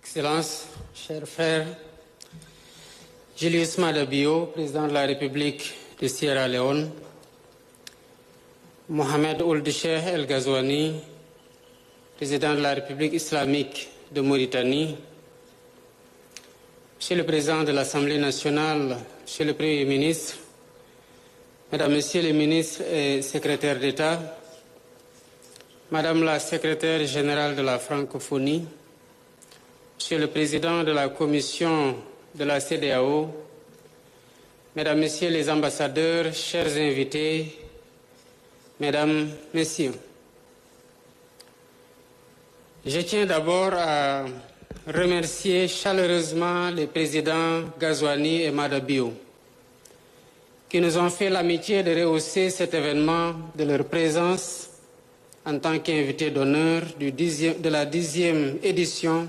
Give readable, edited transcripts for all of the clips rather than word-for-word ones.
Excellences, chers frères, Julius Maada Bio, président de la République de Sierra Leone, Mohamed Ould Cheikh El Ghazouani, président de la République islamique de Mauritanie, Monsieur le Président de l'Assemblée nationale, Monsieur le Premier ministre, Mesdames, Messieurs les ministres et secrétaires d'État, Madame la secrétaire générale de la francophonie, Monsieur le Président de la Commission de la CEDEAO, Mesdames, Messieurs les ambassadeurs, chers invités, Mesdames, Messieurs, je tiens d'abord à remercier chaleureusement les présidents Ghazouani et Maada Bio qui nous ont fait l'amitié de rehausser cet événement de leur présence en tant qu'invités d'honneur de la 10e édition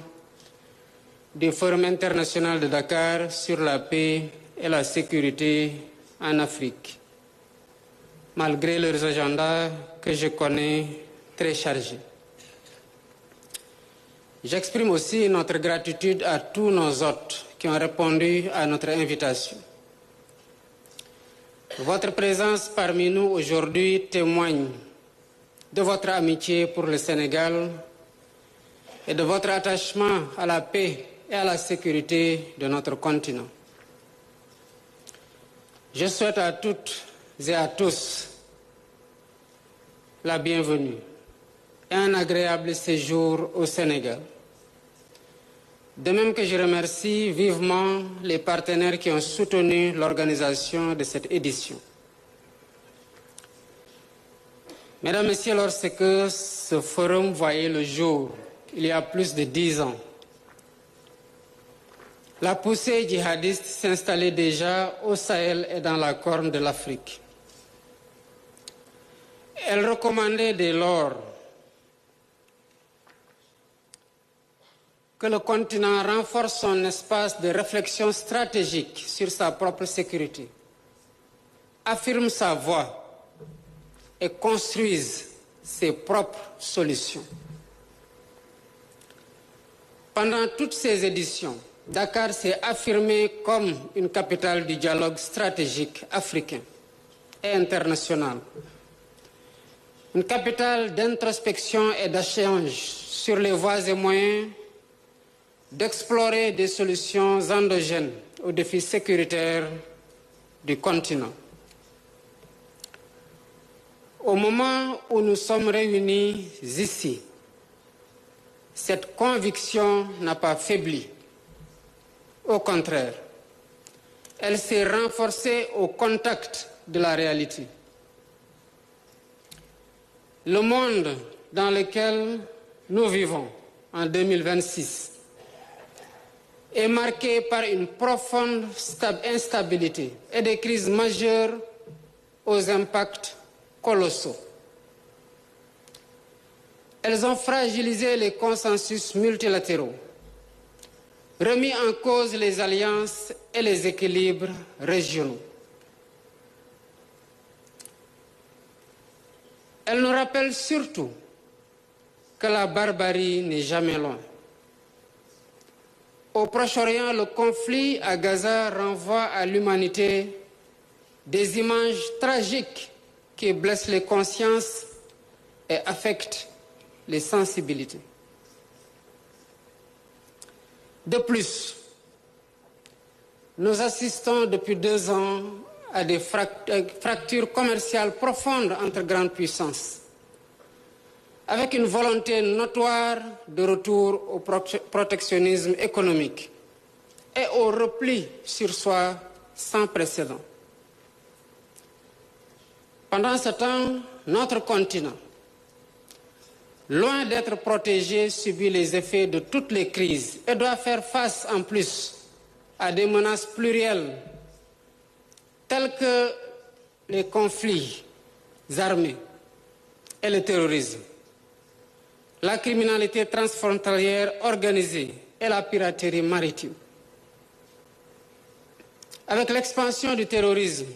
du Forum international de Dakar sur la paix et la sécurité en Afrique, malgré leurs agendas que je connais très chargés. J'exprime aussi notre gratitude à tous nos hôtes qui ont répondu à notre invitation. Votre présence parmi nous aujourd'hui témoigne de votre amitié pour le Sénégal et de votre attachement à la paix et à la sécurité de notre continent. Je souhaite à toutes et à tous la bienvenue et un agréable séjour au Sénégal. De même que je remercie vivement les partenaires qui ont soutenu l'organisation de cette édition. Mesdames, Messieurs, lorsque ce forum voyait le jour, il y a plus de 10 ans, la poussée djihadiste s'installait déjà au Sahel et dans la Corne de l'Afrique. Elle recommandait dès lors que le continent renforce son espace de réflexion stratégique sur sa propre sécurité, affirme sa voix et construise ses propres solutions. Pendant toutes ces éditions, Dakar s'est affirmé comme une capitale du dialogue stratégique africain et international, une capitale d'introspection et d'échange sur les voies et moyens d'explorer des solutions endogènes aux défis sécuritaires du continent. Au moment où nous sommes réunis ici, cette conviction n'a pas faibli. Au contraire, elle s'est renforcée au contact de la réalité. Le monde dans lequel nous vivons en 2026 est marqué par une profonde instabilité et des crises majeures aux impacts colossaux. Elles ont fragilisé les consensus multilatéraux, remis en cause les alliances et les équilibres régionaux. Elles nous rappellent surtout que la barbarie n'est jamais loin. Au Proche-Orient, le conflit à Gaza renvoie à l'humanité des images tragiques qui blessent les consciences et affectent les sensibilités. De plus, nous assistons depuis 2 ans à des fractures commerciales profondes entre grandes puissances, avec une volonté notoire de retour au protectionnisme économique et au repli sur soi sans précédent. Pendant ce temps, notre continent, loin d'être protégé, subit les effets de toutes les crises et doit faire face en plus à des menaces plurielles telles que les conflits armés et le terrorisme, la criminalité transfrontalière organisée et la piraterie maritime. Avec l'expansion du terrorisme,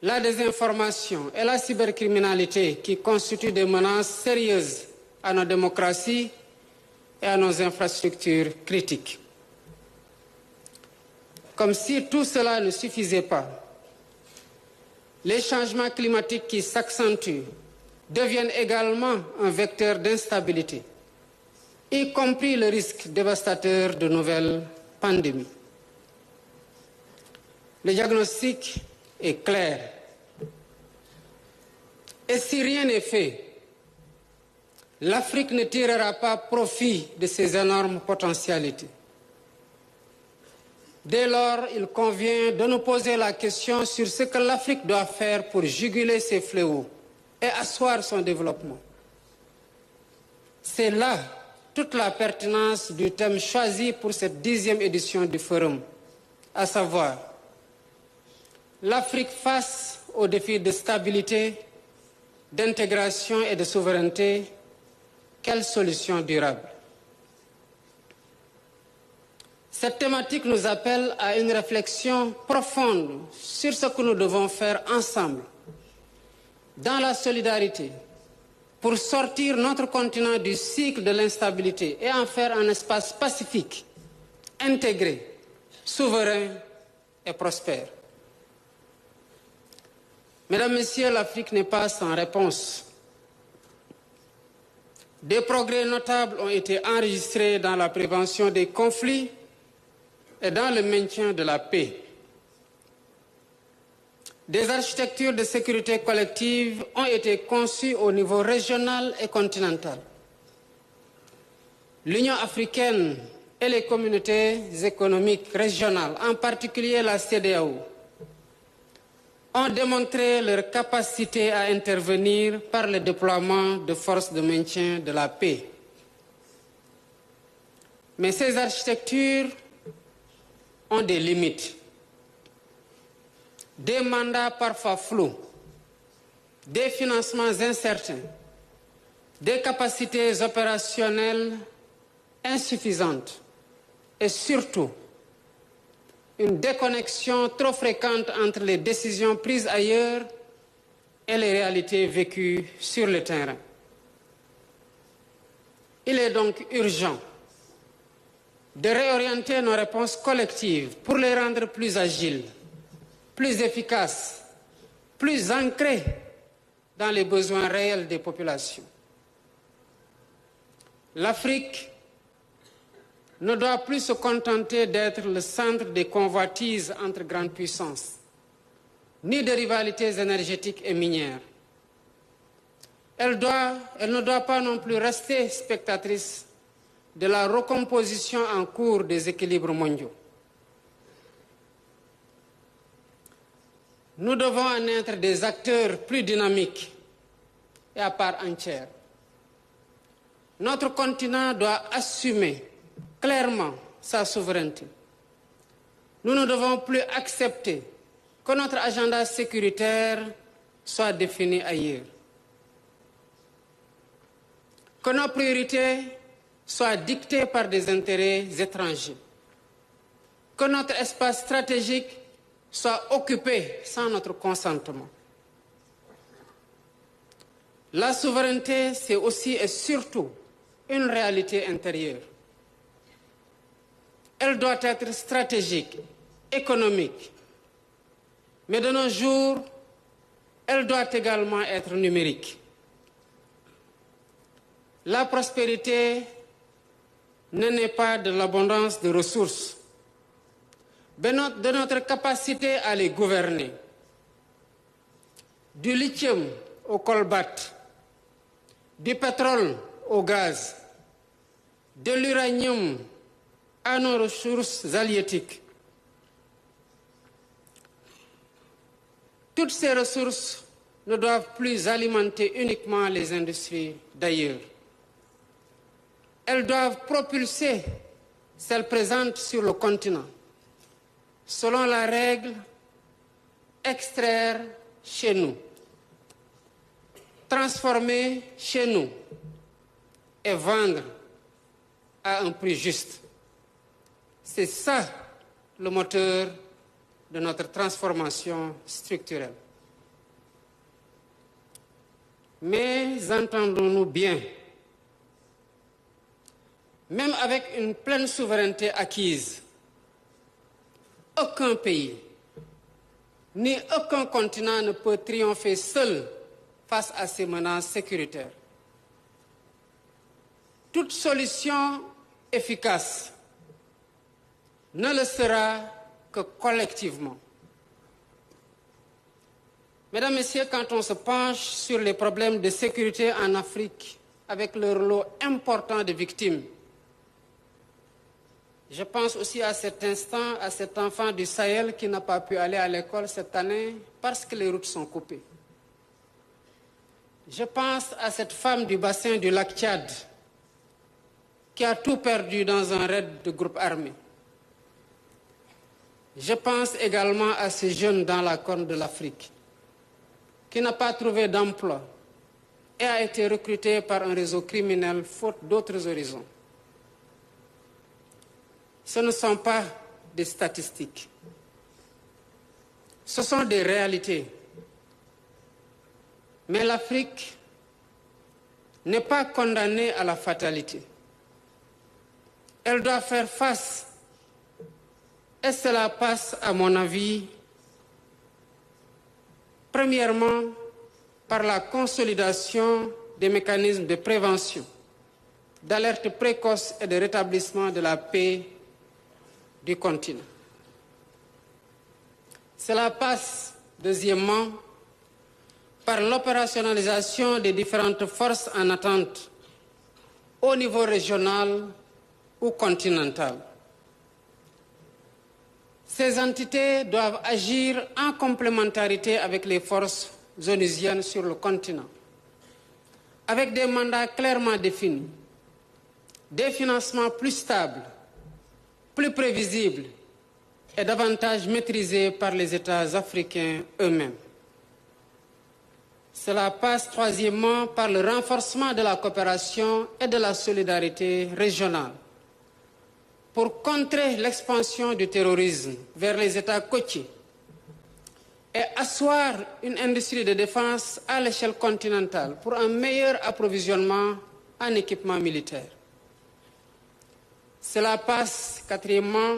la désinformation et la cybercriminalité qui constituent des menaces sérieuses à nos démocraties, et à nos infrastructures critiques. Comme si tout cela ne suffisait pas, les changements climatiques qui s'accentuent deviennent également un vecteur d'instabilité, y compris le risque dévastateur de nouvelles pandémies. Le diagnostic est clair. Et si rien n'est fait, l'Afrique ne tirera pas profit de ces énormes potentialités. Dès lors, il convient de nous poser la question sur ce que l'Afrique doit faire pour juguler ces fléaux et asseoir son développement. C'est là toute la pertinence du thème choisi pour cette 10e édition du Forum, à savoir l'Afrique face aux défis de stabilité, d'intégration et de souveraineté. Quelle solution durable? Cette thématique nous appelle à une réflexion profonde sur ce que nous devons faire ensemble, dans la solidarité, pour sortir notre continent du cycle de l'instabilité et en faire un espace pacifique, intégré, souverain et prospère. Mesdames, Messieurs, l'Afrique n'est pas sans réponse. Des progrès notables ont été enregistrés dans la prévention des conflits et dans le maintien de la paix. Des architectures de sécurité collective ont été conçues au niveau régional et continental. L'Union africaine et les communautés économiques régionales, en particulier la CEDEAO, ont démontré leur capacité à intervenir par le déploiement de forces de maintien de la paix. Mais ces architectures ont des limites, des mandats parfois flous, des financements incertains, des capacités opérationnelles insuffisantes et surtout une déconnexion trop fréquente entre les décisions prises ailleurs et les réalités vécues sur le terrain. Il est donc urgent de réorienter nos réponses collectives pour les rendre plus agiles, plus efficaces, plus ancrées dans les besoins réels des populations. L'Afrique ne doit plus se contenter d'être le centre des convoitises entre grandes puissances, ni de rivalités énergétiques et minières. Elle ne doit pas non plus rester spectatrice de la recomposition en cours des équilibres mondiaux. Nous devons en être des acteurs plus dynamiques et à part entière. Notre continent doit assumer clairement sa souveraineté. Nous ne devons plus accepter que notre agenda sécuritaire soit défini ailleurs. Que nos priorités soient dictées par des intérêts étrangers. Que notre espace stratégique soit occupé sans notre consentement. La souveraineté, c'est aussi et surtout une réalité intérieure. Elle doit être stratégique, économique, mais de nos jours, elle doit également être numérique. La prospérité ne naît pas de l'abondance de ressources, mais de notre capacité à les gouverner. Du lithium au colbart, du pétrole au gaz, de l'uranium à nos ressources halieutiques. Toutes ces ressources ne doivent plus alimenter uniquement les industries d'ailleurs. Elles doivent propulser celles présentes sur le continent, selon la règle extraire chez nous, transformer chez nous et vendre à un prix juste. C'est ça le moteur de notre transformation structurelle. Mais entendons-nous bien, même avec une pleine souveraineté acquise, aucun pays, ni aucun continent ne peut triompher seul face à ces menaces sécuritaires. Toute solution efficace ne le sera que collectivement. Mesdames, Messieurs, quand on se penche sur les problèmes de sécurité en Afrique, avec leur lot important de victimes, je pense aussi à cet instant, à cet enfant du Sahel qui n'a pas pu aller à l'école cette année parce que les routes sont coupées. Je pense à cette femme du bassin du lac Tchad qui a tout perdu dans un raid de groupe armé. Je pense également à ces jeunes dans la Corne de l'Afrique qui n'a pas trouvé d'emploi et a été recruté par un réseau criminel faute d'autres horizons. Ce ne sont pas des statistiques. Ce sont des réalités. Mais l'Afrique n'est pas condamnée à la fatalité. Elle doit faire face, et cela passe, à mon avis, premièrement, par la consolidation des mécanismes de prévention, d'alerte précoce et de rétablissement de la paix du continent. Cela passe, deuxièmement, par l'opérationnalisation des différentes forces en attente au niveau régional ou continental. Ces entités doivent agir en complémentarité avec les forces onusiennes sur le continent, avec des mandats clairement définis, des financements plus stables, plus prévisibles et davantage maîtrisés par les États africains eux-mêmes. Cela passe troisièmement par le renforcement de la coopération et de la solidarité régionale pour contrer l'expansion du terrorisme vers les États côtiers et asseoir une industrie de défense à l'échelle continentale pour un meilleur approvisionnement en équipement militaire. Cela passe, quatrièmement,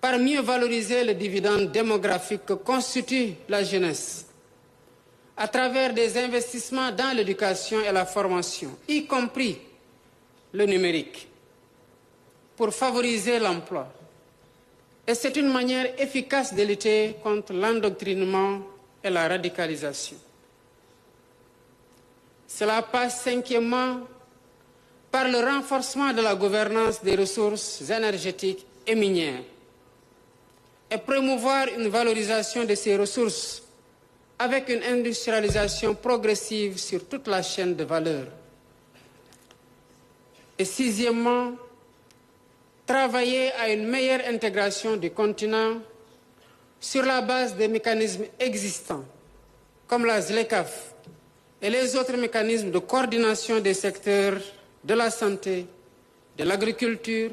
par mieux valoriser le dividende démographique que constitue la jeunesse à travers des investissements dans l'éducation et la formation, y compris le numérique, pour favoriser l'emploi. Et c'est une manière efficace de lutter contre l'endoctrinement et la radicalisation. Cela passe, cinquièmement, par le renforcement de la gouvernance des ressources énergétiques et minières et promouvoir une valorisation de ces ressources avec une industrialisation progressive sur toute la chaîne de valeur. Et sixièmement, travailler à une meilleure intégration du continent sur la base des mécanismes existants, comme la ZLECAf et les autres mécanismes de coordination des secteurs de la santé, de l'agriculture,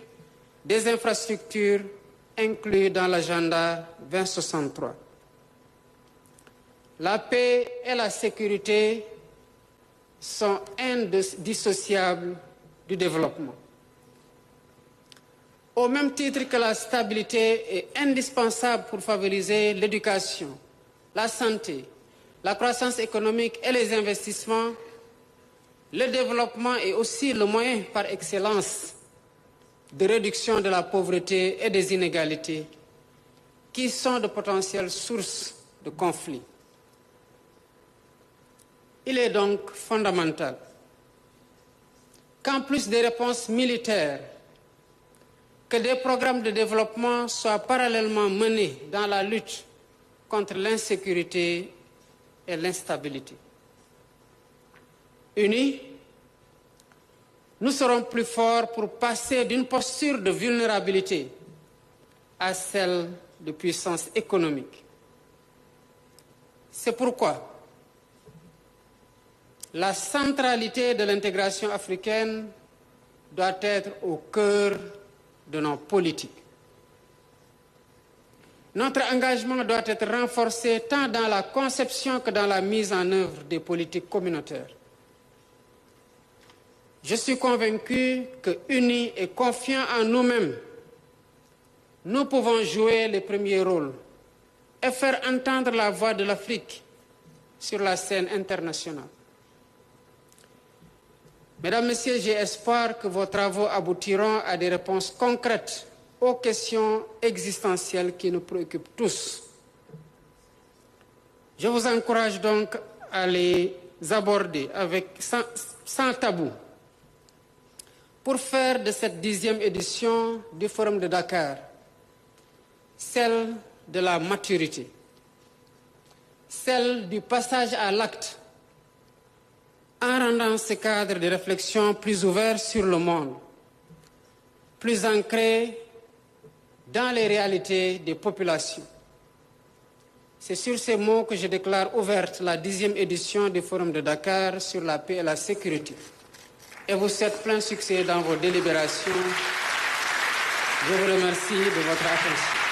des infrastructures, inclus dans l'agenda 2063. La paix et la sécurité sont indissociables du développement. Au même titre que la stabilité est indispensable pour favoriser l'éducation, la santé, la croissance économique et les investissements, le développement est aussi le moyen par excellence de réduction de la pauvreté et des inégalités, qui sont de potentielles sources de conflits. Il est donc fondamental qu'en plus des réponses militaires, que des programmes de développement soient parallèlement menés dans la lutte contre l'insécurité et l'instabilité. Unis, nous serons plus forts pour passer d'une posture de vulnérabilité à celle de puissance économique. C'est pourquoi la centralité de l'intégration africaine doit être au cœur de nos politiques. Notre engagement doit être renforcé tant dans la conception que dans la mise en œuvre des politiques communautaires. Je suis convaincu que, unis et confiants en nous-mêmes, nous pouvons jouer les premiers rôles et faire entendre la voix de l'Afrique sur la scène internationale. Mesdames, Messieurs, j'ai espoir que vos travaux aboutiront à des réponses concrètes aux questions existentielles qui nous préoccupent tous. Je vous encourage donc à les aborder sans tabou pour faire de cette 10e édition du Forum de Dakar celle de la maturité, celle du passage à l'acte, en rendant ce cadre de réflexion plus ouvert sur le monde, plus ancré dans les réalités des populations. C'est sur ces mots que je déclare ouverte la 10e édition du Forum de Dakar sur la paix et la sécurité. Et vous souhaite plein succès dans vos délibérations. Je vous remercie de votre attention.